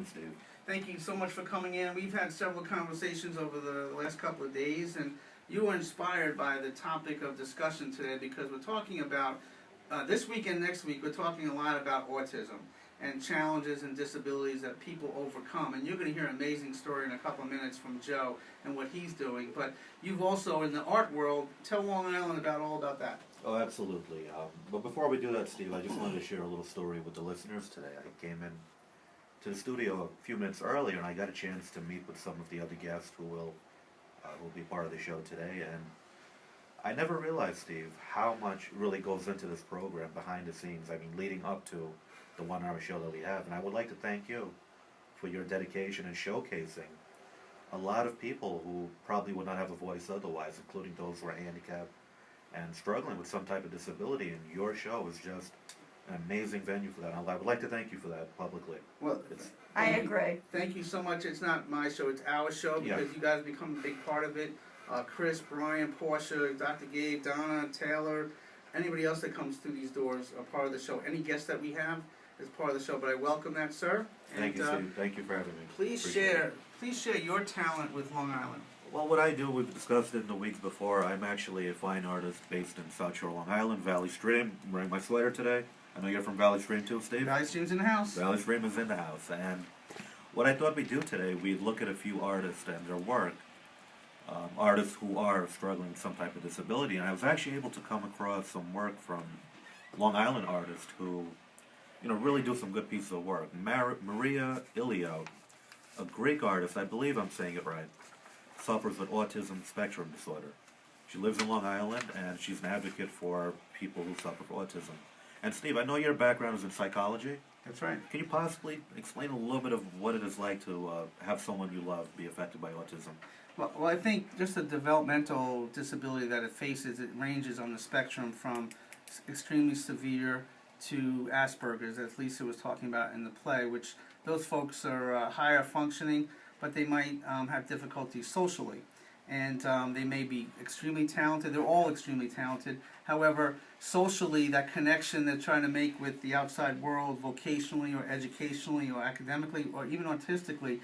doing, Steve? Thank you so much for coming in. We've had several conversations over the last couple of days, and you were inspired by the topic of discussion today because we're talking about, this week and next week, we're talking a lot about autism and challenges and disabilities that people overcome. And you're going to hear an amazing story in a couple of minutes from Joe and what he's doing. But you've also, in the art world, tell Long Island all about that. Oh, absolutely. But before we do that, Steve, I just wanted to share a little story with the listeners today. I came in to the studio a few minutes earlier, and I got a chance to meet with some of the other guests who will be part of the show today. And I never realized, Steve, how much really goes into this program behind the scenes. I mean, leading up to the 1 hour show that we have. And I would like to thank you for your dedication in showcasing a lot of people who probably would not have a voice otherwise, including those who are handicapped and struggling with some type of disability. And your show is just an amazing venue for that. I would like to thank you for that publicly. Well, I agree. Thank you so much. It's not my show, it's our show because you guys become a big part of it. Chris, Brian, Portia, Dr. Gabe, Donna, Taylor, anybody else that comes through these doors are part of the show. Any guests that we have is part of the show, but I welcome that, sir. Thank you, Steve. Thank you for having me. Please share your talent with Long Island. Well, what I do, we've discussed it in the weeks before. I'm actually a fine artist based in South Shore, Long Island, Valley Stream. I'm wearing my sweater today. I know you're from Valley Stream too, Steve? Valley Stream's in the house. Valley Stream is in the house. And what I thought we'd do today, we'd look at a few artists and their work. Artists who are struggling with some type of disability. And I was actually able to come across some work from Long Island artists who, really do some good pieces of work. Maria Ilio, a Greek artist, I believe I'm saying it right, suffers with autism spectrum disorder. She lives in Long Island, and she's an advocate for people who suffer from autism. And Steve, I know your background is in psychology. That's right. Can you possibly explain a little bit of what it is like to have someone you love be affected by autism? Well, I think just the developmental disability that it faces, it ranges on the spectrum from extremely severe to Asperger's, as Lisa was talking about in the play, which those folks are higher functioning, but they might have difficulties socially. And they may be extremely talented. They're all extremely talented. However, socially, that connection they're trying to make with the outside world, vocationally or educationally or academically or even artistically,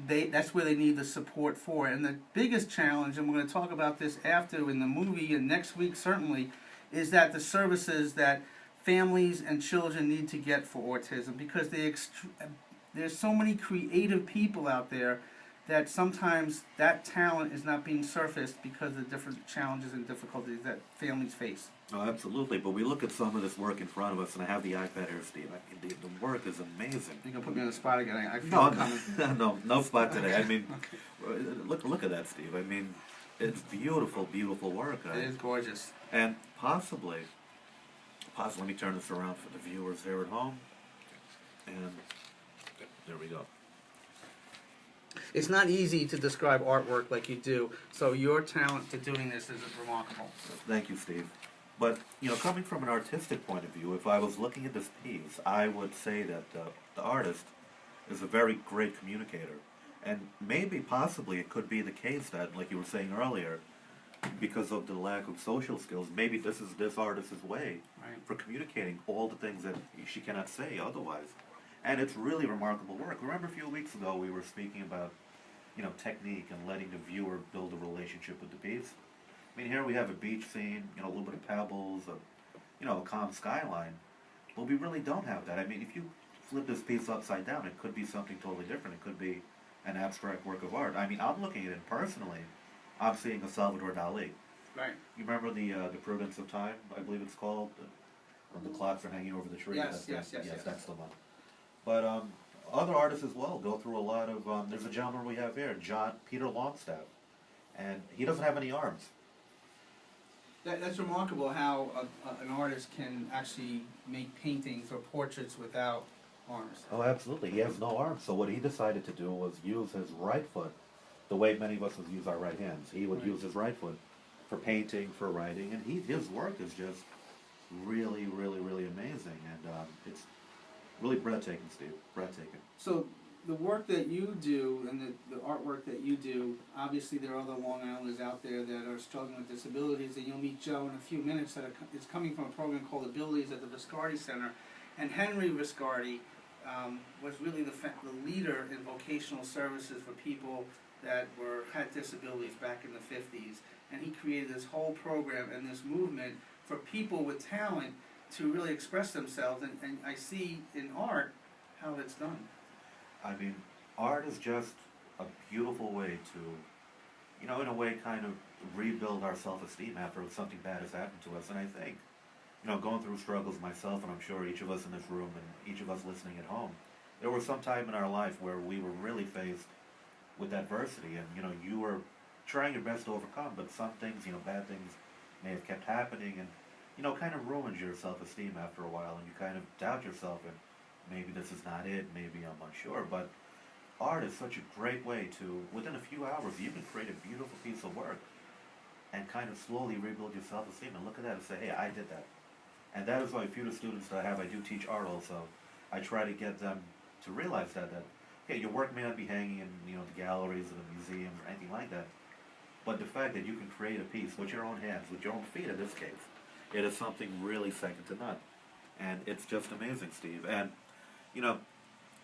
that's where they need the support for. And the biggest challenge, and we're going to talk about this after in the movie and next week certainly, is that the services that families and children need to get for autism, because there's so many creative people out there that sometimes that talent is not being surfaced because of the different challenges and difficulties that families face. Oh, absolutely. But we look at some of this work in front of us, and I have the iPad here, Steve. I mean, the work is amazing. You're going to put me on the spot again. I feel it coming. No spot today. I mean, look at that, Steve. I mean, it's beautiful, beautiful work. It is gorgeous. And possibly, let me turn this around for the viewers there at home. And there we go. It's not easy to describe artwork like you do, so your talent to doing this is remarkable. Thank you, Steve. But, coming from an artistic point of view, if I was looking at this piece, I would say that the artist is a very great communicator. And maybe, possibly, it could be the case that, like you were saying earlier, because of the lack of social skills, maybe this is this artist's way for communicating all the things that she cannot say otherwise. And it's really remarkable work. Remember a few weeks ago we were speaking about, technique and letting the viewer build a relationship with the piece. I mean, here we have a beach scene, a little bit of pebbles, a calm skyline. But we really don't have that. I mean, if you flip this piece upside down, it could be something totally different. It could be an abstract work of art. I mean, I'm looking at it personally. I'm seeing a Salvador Dali. Right. You remember the Prudence of Time, I believe it's called? When the clocks are hanging over the tree? Yes, Yes, that's the one. But other artists as well go through a lot of, there's a gentleman we have here, Peter Longstaff, and he doesn't have any arms. That's remarkable how an artist can actually make paintings or portraits without arms. Oh, absolutely. He has no arms. So what he decided to do was use his right foot the way many of us would use our right hands. He would use his right foot for painting, for writing, and his work is just really, really, really amazing. And it's really breathtaking, Steve. Breathtaking. So the work that you do and the artwork that you do, obviously there are other Long Islanders out there that are struggling with disabilities, and you'll meet Joe in a few minutes that is coming from a program called Abilities at the Viscardi Center. And Henry Viscardi was really the leader in vocational services for people that had disabilities back in the 50s. And he created this whole program and this movement for people with talent to really express themselves. And I see in art how that's done. I mean, art is just a beautiful way to, in a way, kind of rebuild our self-esteem after something bad has happened to us. And I think, going through struggles myself, and I'm sure each of us in this room and each of us listening at home, there was some time in our life where we were really faced with adversity, and, you were trying your best to overcome, but some things, bad things may have kept happening, and, kind of ruins your self-esteem after a while, and you kind of doubt yourself, and maybe this is not it, maybe I'm unsure, but art is such a great way to, within a few hours, you can create a beautiful piece of work and kind of slowly rebuild your self-esteem and look at that and say, hey, I did that. And that is why a few of the students that I do teach art also. I try to get them to realize that okay, your work may not be hanging in, the galleries or the museums or anything like that, but the fact that you can create a piece with your own hands, with your own feet in this case, it is something really second to none. And it's just amazing, Steve. And,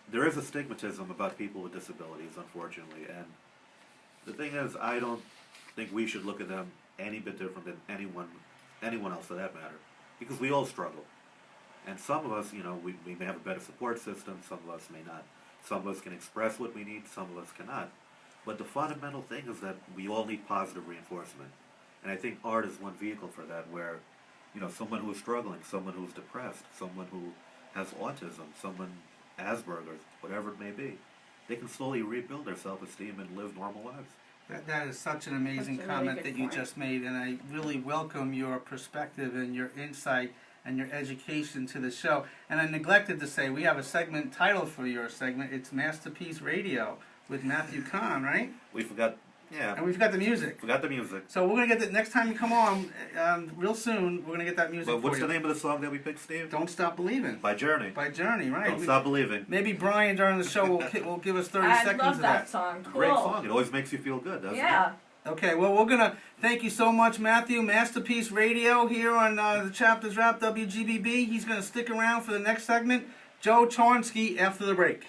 there is a stigmatism about people with disabilities, unfortunately, and the thing is, I don't think we should look at them any bit different than anyone else for that matter, because we all struggle. And some of us, we may have a better support system, some of us may not. Some of us can express what we need, some of us cannot. But the fundamental thing is that we all need positive reinforcement. And I think art is one vehicle for that, where, someone who is struggling, someone who is depressed, someone who has autism, someone Asperger's, whatever it may be, they can slowly rebuild their self-esteem and live normal lives. That is such an amazing comment that you just made, and I really welcome your perspective and your insight and your education to the show. And I neglected to say, we have a segment titled for your segment. It's Masterpiece Radio with Matthew Kahn, right? We forgot, yeah. And we've got the music. Forgot the music. So we're going to get the next time you come on, real soon, we're going to get that music But what's for you. the name of the song that we picked, Steve? Don't Stop Believing. By Journey. By Journey, right. Don't Stop Believing. Maybe Brian during the show will give us 30 seconds I love of that song. Cool. Great song. It always makes you feel good, doesn't it? Yeah. Okay, well, we're going to thank you so much, Matthew. Masterpiece Radio here on the Chapters Wrap WGBB. He's going to stick around for the next segment. Joe Choinski after the break.